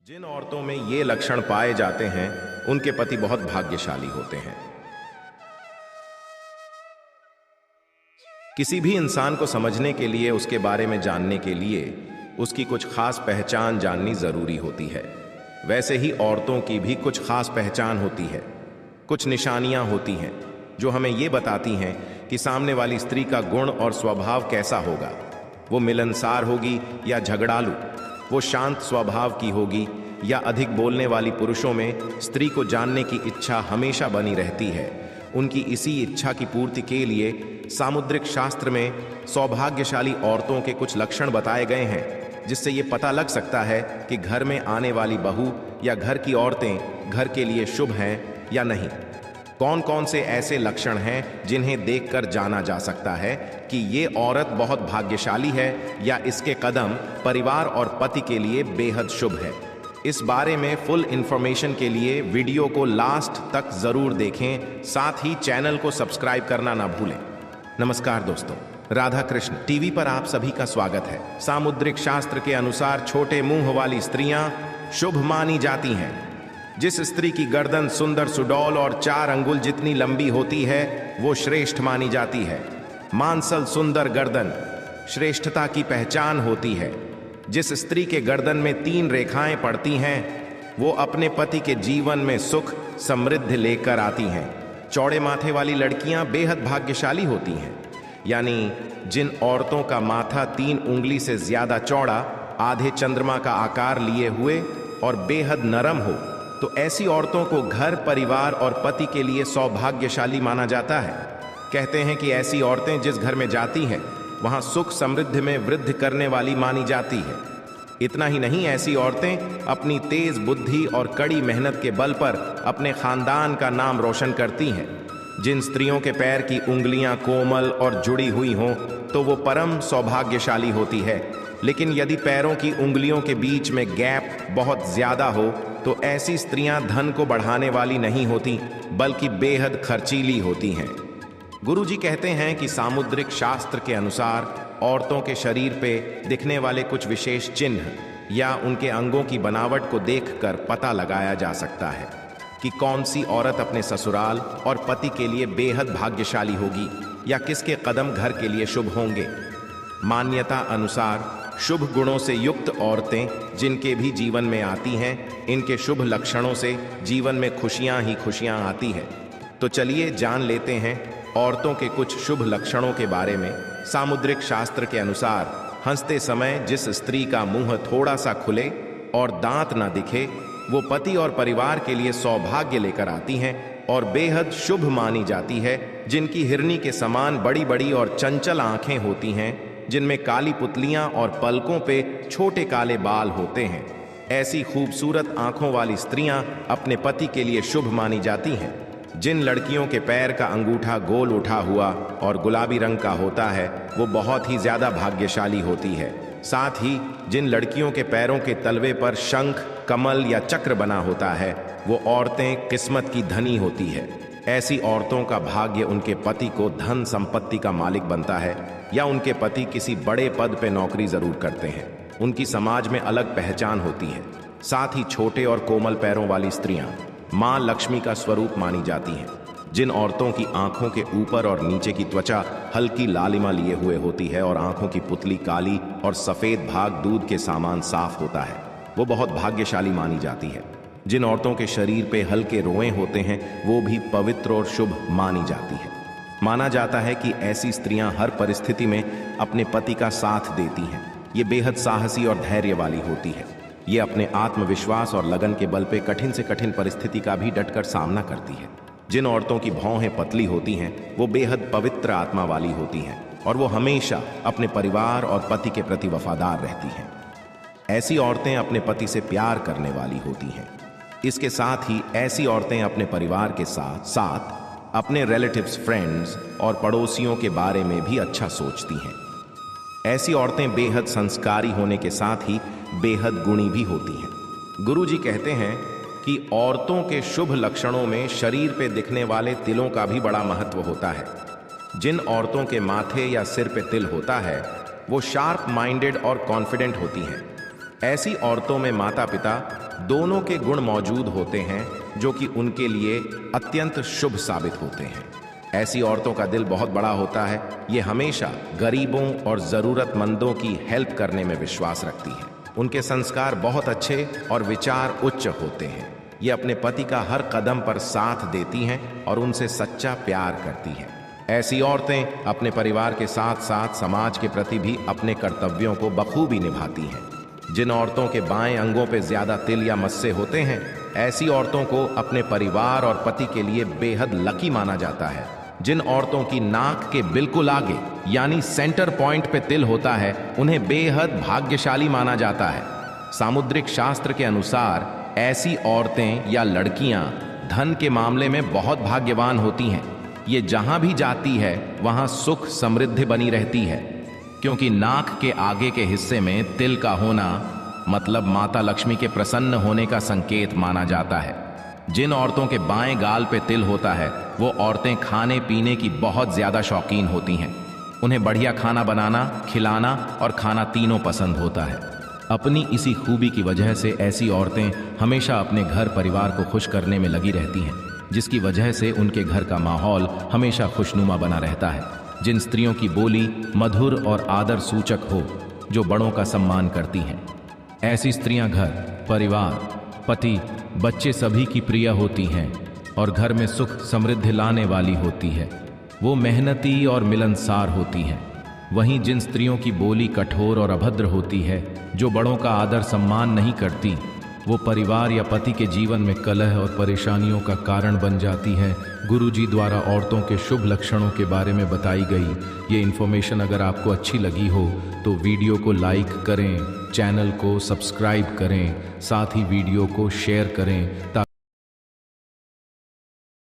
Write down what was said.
जिन औरतों में ये लक्षण पाए जाते हैं उनके पति बहुत भाग्यशाली होते हैं। किसी भी इंसान को समझने के लिए, उसके बारे में जानने के लिए उसकी कुछ खास पहचान जाननी जरूरी होती है। वैसे ही औरतों की भी कुछ खास पहचान होती है, कुछ निशानियां होती हैं जो हमें ये बताती हैं कि सामने वाली स्त्री का गुण और स्वभाव कैसा होगा। वो मिलनसार होगी या झगड़ालू, वो शांत स्वभाव की होगी या अधिक बोलने वाली। पुरुषों में स्त्री को जानने की इच्छा हमेशा बनी रहती है। उनकी इसी इच्छा की पूर्ति के लिए सामुद्रिक शास्त्र में सौभाग्यशाली औरतों के कुछ लक्षण बताए गए हैं, जिससे ये पता लग सकता है कि घर में आने वाली बहू या घर की औरतें घर के लिए शुभ हैं या नहीं। कौन कौन से ऐसे लक्षण हैं जिन्हें देखकर जाना जा सकता है कि ये औरत बहुत भाग्यशाली है या इसके कदम परिवार और पति के लिए बेहद शुभ है। इस बारे में फुल इंफॉर्मेशन के लिए वीडियो को लास्ट तक जरूर देखें, साथ ही चैनल को सब्सक्राइब करना ना भूलें। नमस्कार दोस्तों, राधा कृष्ण टीवी पर आप सभी का स्वागत है। सामुद्रिक शास्त्र के अनुसार छोटे मुंह वाली स्त्रियां शुभ मानी जाती हैं। जिस स्त्री की गर्दन सुंदर सुडौल और 4 अंगुल जितनी लंबी होती है वो श्रेष्ठ मानी जाती है। मांसल सुंदर गर्दन श्रेष्ठता की पहचान होती है। जिस स्त्री के गर्दन में 3 रेखाएं पड़ती हैं वो अपने पति के जीवन में सुख समृद्धि लेकर आती हैं। चौड़े माथे वाली लड़कियां बेहद भाग्यशाली होती हैं। यानी जिन औरतों का माथा 3 उंगली से ज्यादा चौड़ा, आधे चंद्रमा का आकार लिए हुए और बेहद नरम हो, तो ऐसी औरतों को घर, परिवार और पति के लिए सौभाग्यशाली माना जाता है। कहते हैं कि ऐसी औरतें जिस घर में जाती हैं वहां सुख समृद्धि में वृद्धि करने वाली मानी जाती है। इतना ही नहीं, ऐसी औरतें अपनी तेज बुद्धि और कड़ी मेहनत के बल पर अपने खानदान का नाम रोशन करती हैं। जिन स्त्रियों के पैर की उंगलियां कोमल और जुड़ी हुई हों तो वो परम सौभाग्यशाली होती है। लेकिन यदि पैरों की उंगलियों के बीच में गैप बहुत ज्यादा हो तो ऐसी स्त्रियां धन को बढ़ाने वाली नहीं होती, बल्कि बेहद खर्चीली होती हैं। गुरुजी कहते हैं कि सामुद्रिक शास्त्र के अनुसार औरतों के शरीर पे दिखने वाले कुछ विशेष चिन्ह या उनके अंगों की बनावट को देखकर पता लगाया जा सकता है कि कौन सी औरत अपने ससुराल और पति के लिए बेहद भाग्यशाली होगी या किसके कदम घर के लिए शुभ होंगे। मान्यता अनुसार शुभ गुणों से युक्त औरतें जिनके भी जीवन में आती हैं, इनके शुभ लक्षणों से जीवन में खुशियां ही खुशियां आती हैं। तो चलिए जान लेते हैं औरतों के कुछ शुभ लक्षणों के बारे में। सामुद्रिक शास्त्र के अनुसार हंसते समय जिस स्त्री का मुंह थोड़ा सा खुले और दांत ना दिखे वो पति और परिवार के लिए सौभाग्य लेकर आती हैं और बेहद शुभ मानी जाती है। जिनकी हिरनी के समान बड़ी बड़ी और चंचल आंखें होती हैं, जिनमें काली पुतलियां और पलकों पे छोटे काले बाल होते हैं, ऐसी खूबसूरत आंखों वाली स्त्रियां अपने पति के लिए शुभ मानी जाती हैं। जिन लड़कियों के पैर का अंगूठा गोल उठा हुआ और गुलाबी रंग का होता है वो बहुत ही ज्यादा भाग्यशाली होती है। साथ ही जिन लड़कियों के पैरों के तलवे पर शंख, कमल या चक्र बना होता है वो औरतें किस्मत की धनी होती है। ऐसी औरतों का भाग्य उनके पति को धन संपत्ति का मालिक बनता है या उनके पति किसी बड़े पद पे नौकरी जरूर करते हैं। उनकी समाज में अलग पहचान होती है। साथ ही छोटे और कोमल पैरों वाली स्त्रियां मां लक्ष्मी का स्वरूप मानी जाती हैं। जिन औरतों की आंखों के ऊपर और नीचे की त्वचा हल्की लालिमा लिए हुए होती है और आंखों की पुतली काली और सफेद भाग दूध के समान साफ होता है, वो बहुत भाग्यशाली मानी जाती है। जिन औरतों के शरीर पे हल्के रोएं होते हैं वो भी पवित्र और शुभ मानी जाती है। माना जाता है कि ऐसी स्त्रियां हर परिस्थिति में अपने पति का साथ देती हैं। ये बेहद साहसी और धैर्य वाली होती है। ये अपने आत्मविश्वास और लगन के बल पे कठिन से कठिन परिस्थिति का भी डटकर सामना करती है। जिन औरतों की भौहें पतली होती हैं वो बेहद पवित्र आत्मा वाली होती हैं और वो हमेशा अपने परिवार और पति के प्रति वफादार रहती हैं। ऐसी औरतें अपने पति से प्यार करने वाली होती हैं। इसके साथ ही ऐसी औरतें अपने परिवार के साथ साथ अपने रिलेटिव्स, फ्रेंड्स और पड़ोसियों के बारे में भी अच्छा सोचती हैं। ऐसी औरतें बेहद संस्कारी होने के साथ ही बेहद गुणी भी होती हैं। गुरुजी कहते हैं कि औरतों के शुभ लक्षणों में शरीर पे दिखने वाले तिलों का भी बड़ा महत्व होता है। जिन औरतों के माथे या सिर पे तिल होता है वो शार्प माइंडेड और कॉन्फिडेंट होती हैं। ऐसी औरतों में माता पिता दोनों के गुण मौजूद होते हैं जो कि उनके लिए अत्यंत शुभ साबित होते हैं। ऐसी औरतों का दिल बहुत बड़ा होता है। ये हमेशा गरीबों और जरूरतमंदों की हेल्प करने में विश्वास रखती हैं। उनके संस्कार बहुत अच्छे और विचार उच्च होते हैं। ये अपने पति का हर कदम पर साथ देती हैं और उनसे सच्चा प्यार करती हैं। ऐसी औरतें अपने परिवार के साथ साथ समाज के प्रति भी अपने कर्तव्यों को बखूबी निभाती हैं। जिन औरतों के बाएं अंगों पे ज्यादा तिल या मस्से होते हैं, ऐसी औरतों को अपने परिवार और पति के लिए बेहद लकी माना जाता है। जिन औरतों की नाक के बिल्कुल आगे यानी सेंटर पॉइंट पे तिल होता है, उन्हें बेहद भाग्यशाली माना जाता है। सामुद्रिक शास्त्र के अनुसार ऐसी औरतें या लड़कियां धन के मामले में बहुत भाग्यवान होती हैं। ये जहां भी जाती है वहां सुख समृद्धि बनी रहती है, क्योंकि नाक के आगे के हिस्से में तिल का होना मतलब माता लक्ष्मी के प्रसन्न होने का संकेत माना जाता है। जिन औरतों के बाएं गाल पे तिल होता है, वो औरतें खाने पीने की बहुत ज्यादा शौकीन होती हैं। उन्हें बढ़िया खाना बनाना, खिलाना और खाना तीनों पसंद होता है। अपनी इसी खूबी की वजह से ऐसी औरतें हमेशा अपने घर परिवार को खुश करने में लगी रहती हैं, जिसकी वजह से उनके घर का माहौल हमेशा खुशनुमा बना रहता है। जिन स्त्रियों की बोली मधुर और आदर सूचक हो, जो बड़ों का सम्मान करती हैं, ऐसी स्त्रियां घर, परिवार, पति, बच्चे सभी की प्रिय होती हैं और घर में सुख समृद्धि लाने वाली होती है। वो मेहनती और मिलनसार होती हैं। वहीं जिन स्त्रियों की बोली कठोर और अभद्र होती है, जो बड़ों का आदर सम्मान नहीं करती, वो परिवार या पति के जीवन में कलह और परेशानियों का कारण बन जाती हैं। गुरुजी द्वारा औरतों के शुभ लक्षणों के बारे में बताई गई ये इन्फॉर्मेशन अगर आपको अच्छी लगी हो तो वीडियो को लाइक करें, चैनल को सब्सक्राइब करें, साथ ही वीडियो को शेयर करें ताकि